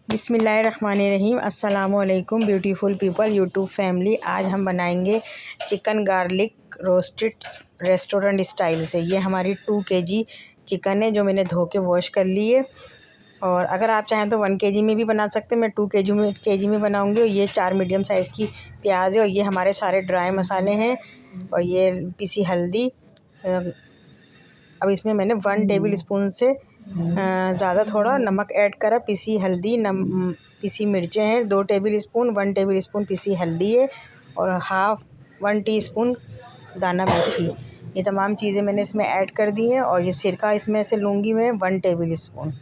बिस्मिल्लाहिर्रहमानिर्रहीम। अस्सलामुअलैकुम beautiful people YouTube family. आज हम बनाएंगे chicken garlic roasted restaurant style से। ये हमारी 2 केजी चिकन है जो मैंने धो के वॉश कर ली है। और अगर आप चाहें तो 1 केजी में भी बना सकते हैं। मैं 2 केजी में बनाऊंगी। और ये 4 मीडियम साइज़ की प्याज है। और ये हमारे सारे ड्राई मसाले हैं। और ये पिसी हल्दी। अब इसमें मैंने 1 टेबल स्पून से ज़्यादा थोड़ा नमक ऐड करा। पिसी हल्दी, पिसी मिर्चें हैं 2 टेबल स्पून, 1 टेबल स्पून पिसी हल्दी है। और 1/2 टीस्पून दाना मेथी। ये तमाम चीज़ें मैंने इसमें ऐड कर दी हैं। और ये सिरका इसमें से लूँगी मैं 1 टेबल स्पून।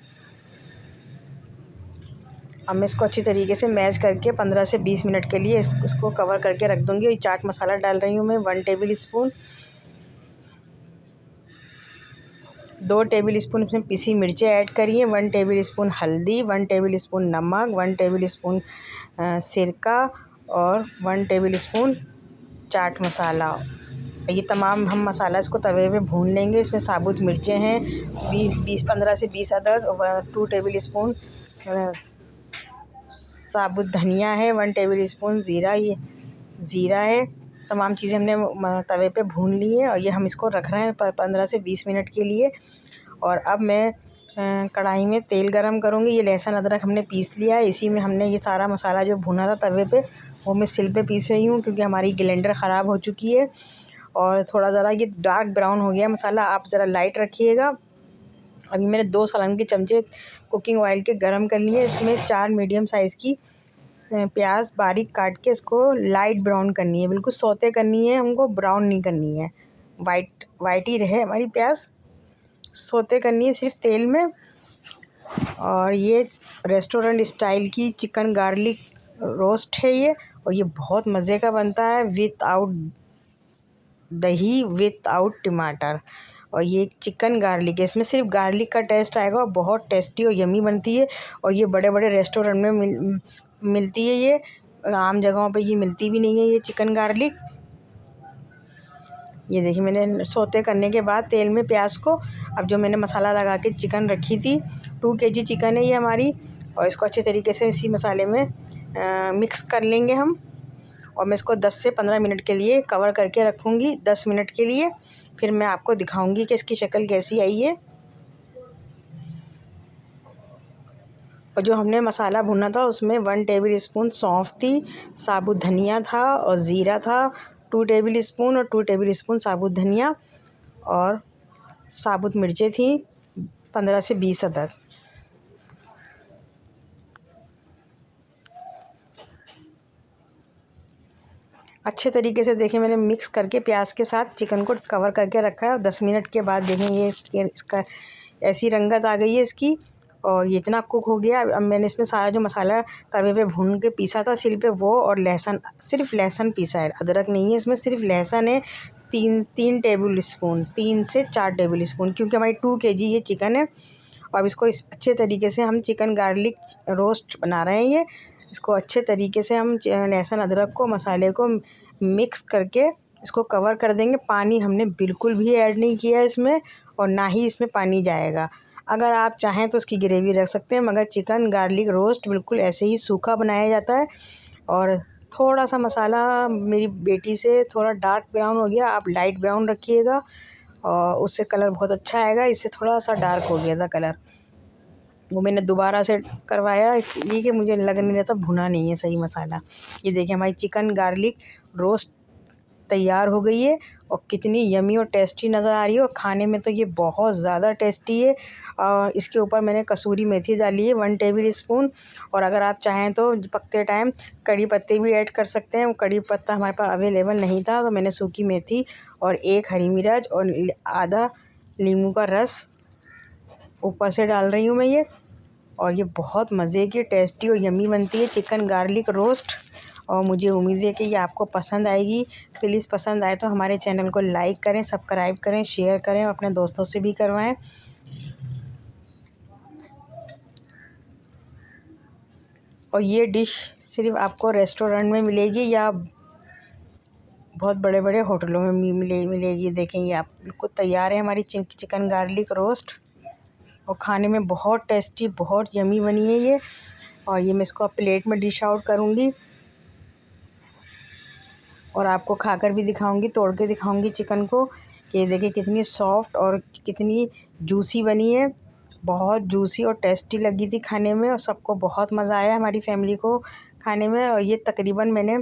अब मैं इसको अच्छी तरीके से मैश करके 15 से 20 मिनट के लिए इसको कवर करके रख दूँगी। और चाट मसाला डाल रही हूँ मैं 1 टेबल स्पून, 2 टेबल स्पून इसमें पिसी मिर्चें ऐड करी हैं, 1 टेबल स्पून हल्दी, 1 टेबल स्पून नमक, 1 टेबल स्पून सिरका और 1 टेबल स्पून चाट मसाला। ये तमाम हम मसाला इसको तवे पे भून लेंगे। इसमें साबुत मिर्चें हैं 15 से 20 अदद, और 2 टेबल स्पून साबुत धनिया है, 1 टेबल स्पून ज़ीरा है। तमाम चीज़ें हमने तवे पे भून ली है। और ये हम इसको रख रहे हैं 15 से 20 मिनट के लिए। और अब मैं कढ़ाई में तेल गरम करूँगी। ये लहसुन अदरक हमने पीस लिया है। इसी में हमने ये सारा मसाला जो भुना था तवे पे, वो मैं सिल पे पीस रही हूँ क्योंकि हमारी ग्राइंडर ख़राब हो चुकी है। और थोड़ा ज़रा ये डार्क ब्राउन हो गया मसाला, आप ज़रा लाइट रखिएगा। अभी मैंने 2 सलन के चमचे कुकिंग ऑयल के गरम कर लिए। इसमें 4 मीडियम साइज़ की प्याज बारीक काट के इसको लाइट ब्राउन करनी है। बिल्कुल सौते करनी है, हमको ब्राउन नहीं करनी है। वाइट ही रहे हमारी प्याज, सौते करनी है सिर्फ तेल में। और ये रेस्टोरेंट स्टाइल की चिकन गार्लिक रोस्ट है ये। और ये बहुत मज़े का बनता है, विदाउट दही, विदाउट टमाटर। और ये चिकन गार्लिक है, इसमें सिर्फ गार्लिक का टेस्ट आएगा और बहुत टेस्टी और यम्मी बनती है। और ये बड़े बड़े रेस्टोरेंट में मिलती है। ये आम जगहों पे ये मिलती भी नहीं है ये चिकन गार्लिक। ये देखिए मैंने सौते करने के बाद तेल में प्याज को, अब जो मैंने मसाला लगा के चिकन रखी थी, 2 केजी चिकन है ये हमारी। और इसको अच्छे तरीके से इसी मसाले में मिक्स कर लेंगे हम। और मैं इसको 10 से 15 मिनट के लिए कवर करके रखूँगी, 10 मिनट के लिए। फिर मैं आपको दिखाऊंगी कि इसकी शक्ल कैसी आई है। और जो हमने मसाला भुना था उसमें 1 टेबल स्पून सौंफ थी, साबुत धनिया था और ज़ीरा था 2 टेबल स्पून, और 2 टेबल स्पून साबुत धनिया, और साबुत मिर्चें थी 15 से 20 अदद। अच्छे तरीके से देखिए मैंने मिक्स करके प्याज के साथ चिकन को कवर करके रखा है। और 10 मिनट के बाद देखें ये इसका ऐसी रंगत आ गई है इसकी। और ये इतना कुक हो गया। अब मैंने इसमें सारा जो मसाला तवे पे भून के पीसा था सिल पे, वो और लहसुन, सिर्फ लहसुन पीसा है, अदरक नहीं है इसमें, सिर्फ लहसुन है। 3 टेबल स्पून, 3 से 4 टेबल स्पून, क्योंकि हमारी 2 केजी ये चिकन है। और अब इसको अच्छे तरीके से हम चिकन गार्लिक रोस्ट बना रहे हैं। ये इसको अच्छे तरीके से हम लहसुन अदरक को, मसाले को मिक्स करके इसको कवर कर देंगे। पानी हमने बिल्कुल भी ऐड नहीं किया है इसमें, और ना ही इसमें पानी जाएगा। अगर आप चाहें तो इसकी ग्रेवी रख सकते हैं, मगर चिकन गार्लिक रोस्ट बिल्कुल ऐसे ही सूखा बनाया जाता है। और थोड़ा सा मसाला मेरी बेटी से थोड़ा डार्क ब्राउन हो गया, आप लाइट ब्राउन रखिएगा और उससे कलर बहुत अच्छा आएगा। इससे थोड़ा सा डार्क हो गया था कलर, वो मैंने दोबारा से करवाया इसलिए कि मुझे लग नहीं रहा था भुना नहीं है सही मसाला। ये देखिए हमारी चिकन गार्लिक रोस्ट तैयार हो गई है। और कितनी यमी और टेस्टी नज़र आ रही है। और खाने में तो ये बहुत ज़्यादा टेस्टी है। और इसके ऊपर मैंने कसूरी मेथी डाली है 1 टेबल स्पून। और अगर आप चाहें तो पकते टाइम कड़ी पत्ते भी ऐड कर सकते हैं। वो कड़ी पत्ता हमारे पास अवेलेबल नहीं था, तो मैंने सूखी मेथी और 1 हरी मिर्च और आधा नींबू का रस ऊपर से डाल रही हूँ मैं ये। और ये बहुत मज़े की, टेस्टी और यम्मी बनती है चिकन गार्लिक रोस्ट। और मुझे उम्मीद है कि ये आपको पसंद आएगी। प्लीज़ पसंद आए तो हमारे चैनल को लाइक करें, सब्सक्राइब करें, शेयर करें, और अपने दोस्तों से भी करवाएं। और ये डिश सिर्फ आपको रेस्टोरेंट में मिलेगी या बहुत बड़े बड़े होटलों में मिलेगी। देखें ये आप बिल्कुल तैयार है हमारी चिकन गार्लिक रोस्ट। और खाने में बहुत टेस्टी, बहुत यम्मी बनी है ये। और ये मैं इसको प्लेट में डिश आउट करूँगी और आपको खाकर भी दिखाऊंगी, तोड़ के दिखाऊंगी चिकन को कि ये देखिए कितनी सॉफ्ट और कितनी जूसी बनी है। बहुत जूसी और टेस्टी लगी थी खाने में और सबको बहुत मज़ा आया हमारी फैमिली को खाने में। और ये तकरीबन मैंने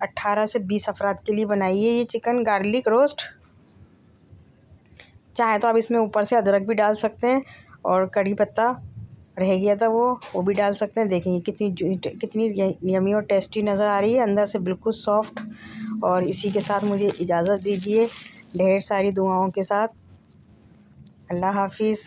18 से 20 अफराद के लिए बनाई है ये चिकन गार्लिक रोस्ट। चाहे तो आप इसमें ऊपर से अदरक भी डाल सकते हैं और कड़ी पत्ता रह गया था वो भी डाल सकते हैं। देखेंगे कितनी यमी और टेस्टी नज़र आ रही है, अंदर से बिल्कुल सॉफ्ट। और इसी के साथ मुझे इजाज़त दीजिए ढेर सारी दुआओं के साथ। अल्लाह हाफिज़।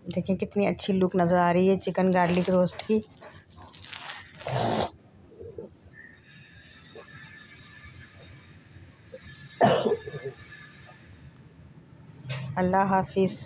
देखें कितनी अच्छी लुक नज़र आ रही है चिकन गार्लिक रोस्ट की। अल्लाह हाफिज़।